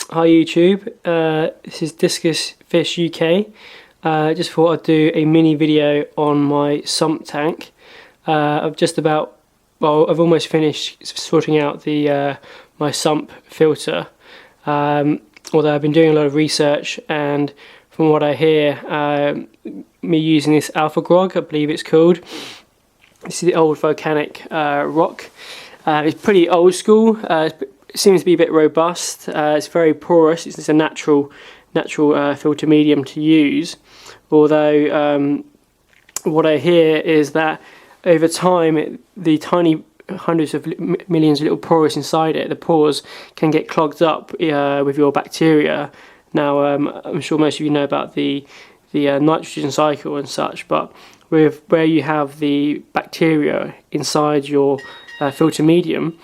Hi YouTube, this is Discus Fish UK. Just thought I'd do a mini video on my sump tank. I've almost finished sorting out the my sump filter. Although I've been doing a lot of research, and from what I hear, me using this Alfagrog, I believe it's called. This is the old volcanic rock. It's pretty old school. It seems to be a bit robust. It's very porous. It's a natural filter medium to use. Although what I hear is that over time, the tiny hundreds of millions of little pores inside it, the pores can get clogged up with your bacteria. Now, I'm sure most of you know about the nitrogen cycle and such, but with where you have the bacteria inside your filter medium,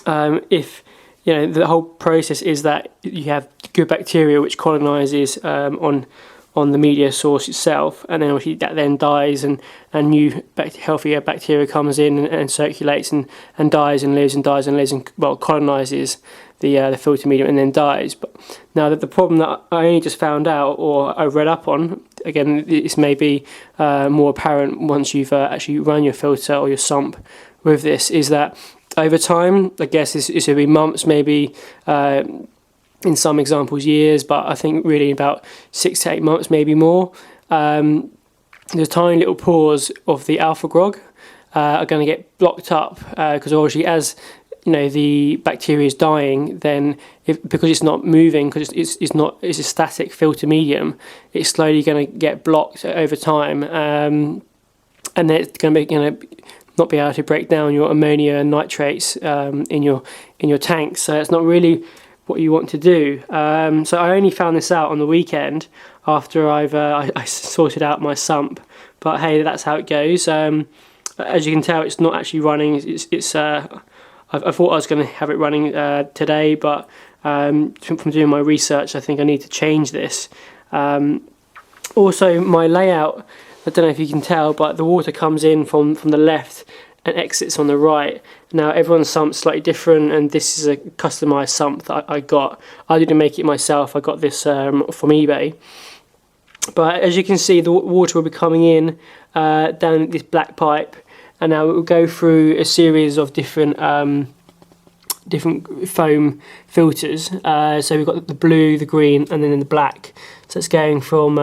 if you know, the whole process is that you have good bacteria which colonizes on the media source itself, and then obviously that then dies, and new healthier bacteria comes in and circulates and dies and lives and dies and lives, and well, colonizes the filter medium and then dies. But now the problem that I only just found out, or I read up on, again this may be more apparent once you've actually run your filter or your sump with this, is that over time, I guess this will be months, maybe in some examples years, but I think really about 6 to 8 months, maybe more, the tiny little pores of the Alfagrog are going to get blocked up, because obviously as you know the bacteria is dying, then because it's not moving, because it's a static filter medium, it's slowly going to get blocked over time, and then it's going to not be able to break down your ammonia and nitrates in your tanks. So it's not really what you want to do. So I only found this out on the weekend after I sorted out my sump. But hey, that's how it goes. As you can tell, it's not actually running. I thought I was going to have it running today, but from doing my research, I think I need to change this. Also, my layout, I don't know if you can tell, but the water comes in from the left and exits on the right. Now everyone's sump's slightly different, and this is a customised sump that I got. I didn't make it myself. I got this from eBay. But as you can see, the water will be coming in down this black pipe, and now it will go through a series of different foam filters. So we've got the blue, the green, and then the black. So it's going from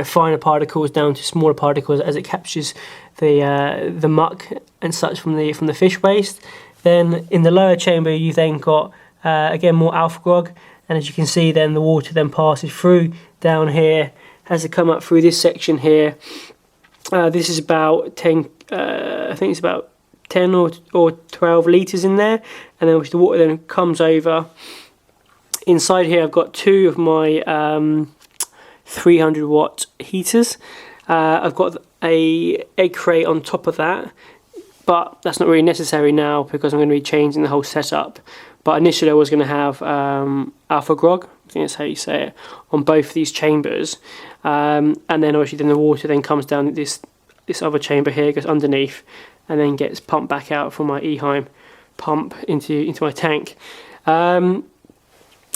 finer particles down to smaller particles as it captures the muck and such from the fish waste. Then in the lower chamber, you've then got again more Alfagrog, and as you can see, then the water then passes through down here, has to come up through this section here. This is about 10. I think it's about 10 or 12 litres in there, and then the water then comes over. Inside here I've got 2 of my 300 watt heaters. I've got a egg crate on top of that, but that's not really necessary now because I'm going to be changing the whole setup. But initially I was going to have Alfagrog, I think that's how you say it, on both of these chambers, and then obviously the water then comes down this other chamber here, goes underneath, and then gets pumped back out from my Eheim pump into my tank.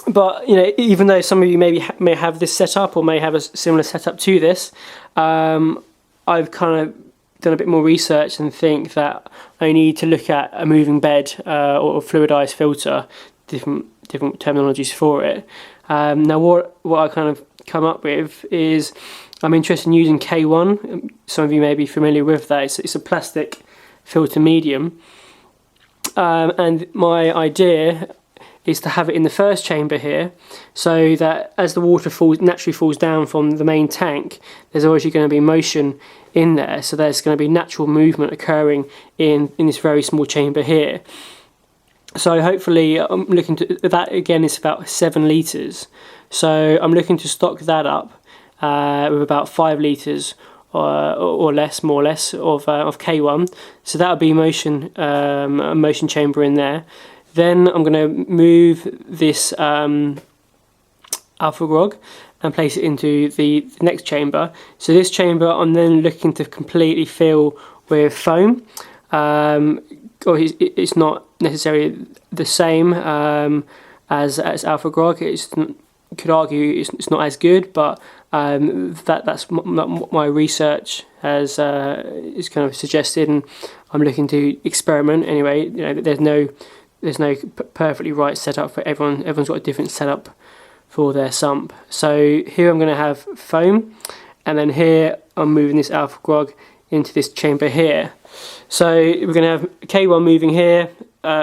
But you know, even though some of you may have this setup or may have a similar setup to this, I've kind of done a bit more research and think that I need to look at a moving bed or fluidized filter, different terminologies for it. Now what I kind of come up with is I'm interested in using K1. Some of you may be familiar with that. It's a plastic filter medium, and my idea is to have it in the first chamber here, so that as the water naturally falls down from the main tank, there's already going to be motion in there, so there's going to be natural movement occurring in this very small chamber here. So hopefully I'm looking to that, again it's about 7 litres, so I'm looking to stock that up with about 5 litres or less, more or less, of K1. So that'll be a motion chamber in there. Then I'm going to move this Alfagrog and place it into the next chamber. So this chamber I'm then looking to completely fill with foam. Or it's not necessarily the same. as Alfagrog. Could argue it's not as good, but that's my research has is kind of suggested, and I'm looking to experiment anyway. You know, there's no perfectly right setup for everyone. Everyone's got a different setup for their sump. So here I'm going to have foam, and then here I'm moving this Alfagrog into this chamber here. So we're going to have K1 moving here,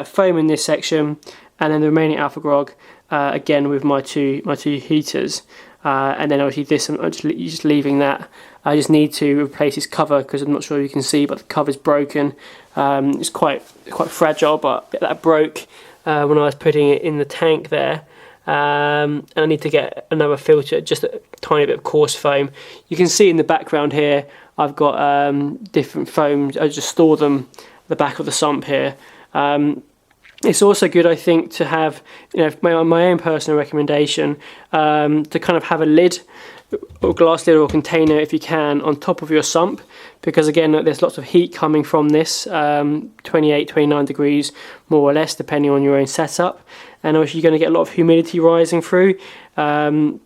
foam in this section, and then the remaining Alfagrog again with my two heaters, and then obviously this I'm just leaving that. I just need to replace this cover because I'm not sure if you can see, but the cover's broken. It's quite fragile, but that broke when I was putting it in the tank there. And I need to get another filter, just a tiny bit of coarse foam. You can see in the background here I've got different foams. I just store them at the back of the sump here. It's also good, I think, to have, you know, my own personal recommendation, to kind of have a lid, or glass lid or container if you can, on top of your sump, because again there's lots of heat coming from this, 28-29 degrees more or less depending on your own setup, and obviously you're going to get a lot of humidity rising through, and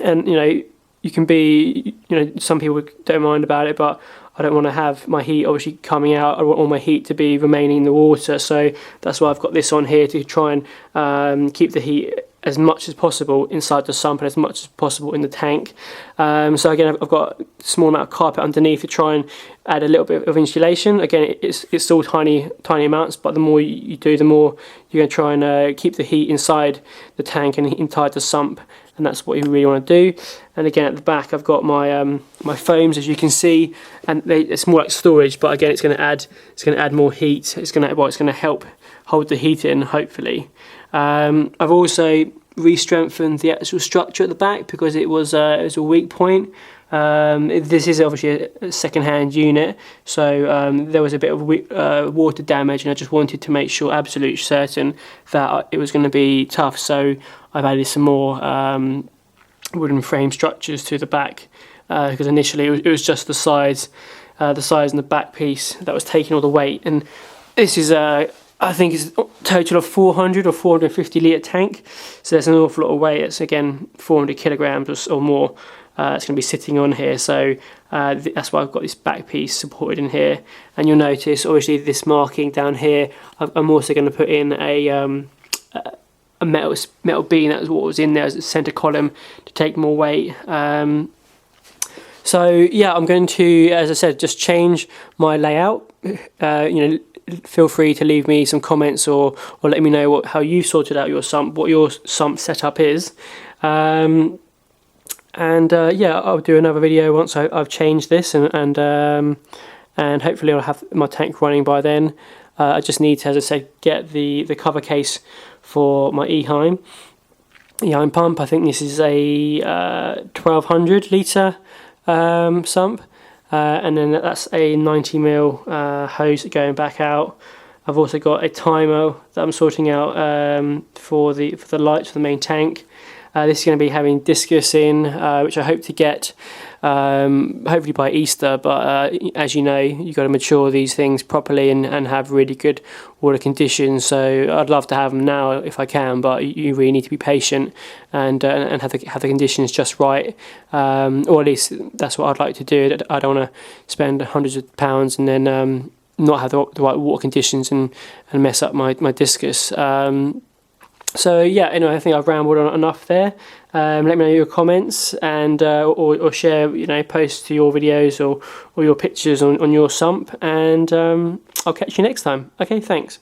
you know, you can be, you know, some people don't mind about it, but I don't want to have my heat obviously coming out. I want all my heat to be remaining in the water, so that's why I've got this on here to try and keep the heat as much as possible inside the sump and as much as possible in the tank. So again, I've got a small amount of carpet underneath to try and add a little bit of insulation. Again, it's still tiny amounts, but the more you do, the more you're going to try and keep the heat inside the tank and inside the sump, and that's what you really want to do. And again, at the back I've got my my foams, as you can see, and it's more like storage, but again it's going to add more heat. It's going to help hold the heat in, hopefully. I've also re-strengthened the actual structure at the back because it was a weak point. This is obviously a second-hand unit, so there was a bit of water damage, and I just wanted to make sure, absolutely certain, that it was going to be tough. So I've added some more wooden frame structures to the back, because initially it was just the sides and the back piece that was taking all the weight. And this is I think it's a total of 400 or 450 litre tank, so there's an awful lot of weight. It's again 400 kilograms or more. It's going to be sitting on here, so that's why I've got this back piece supported in here. And you'll notice obviously this marking down here. I'm also going to put in a metal beam. That was what was in there as a centre column to take more weight. So yeah, I'm going to, as I said, just change my layout. You know, feel free to leave me some comments or let me know how you sorted out your sump, what your sump setup is. And yeah, I'll do another video once I've changed this, and hopefully I'll have my tank running by then. I just need to, as I said, get the cover case for my Eheim pump. I think this is a 1200 litre sump, and then that's a 90mm hose going back out. I've also got a timer that I'm sorting out for the lights for the main tank. This is going to be having discus in, which I hope to get hopefully by Easter, but as you know, you've got to mature these things properly and have really good water conditions. So I'd love to have them now if I can, but you really need to be patient and have the conditions just right, or at least that's what I'd like to do. I don't want to spend hundreds of pounds and then not have the right water conditions and mess up my discus. So yeah, anyway, I think I've rambled on enough there. Let me know your comments and or share, you know, post to your videos or your pictures on your sump, and I'll catch you next time. Okay, thanks.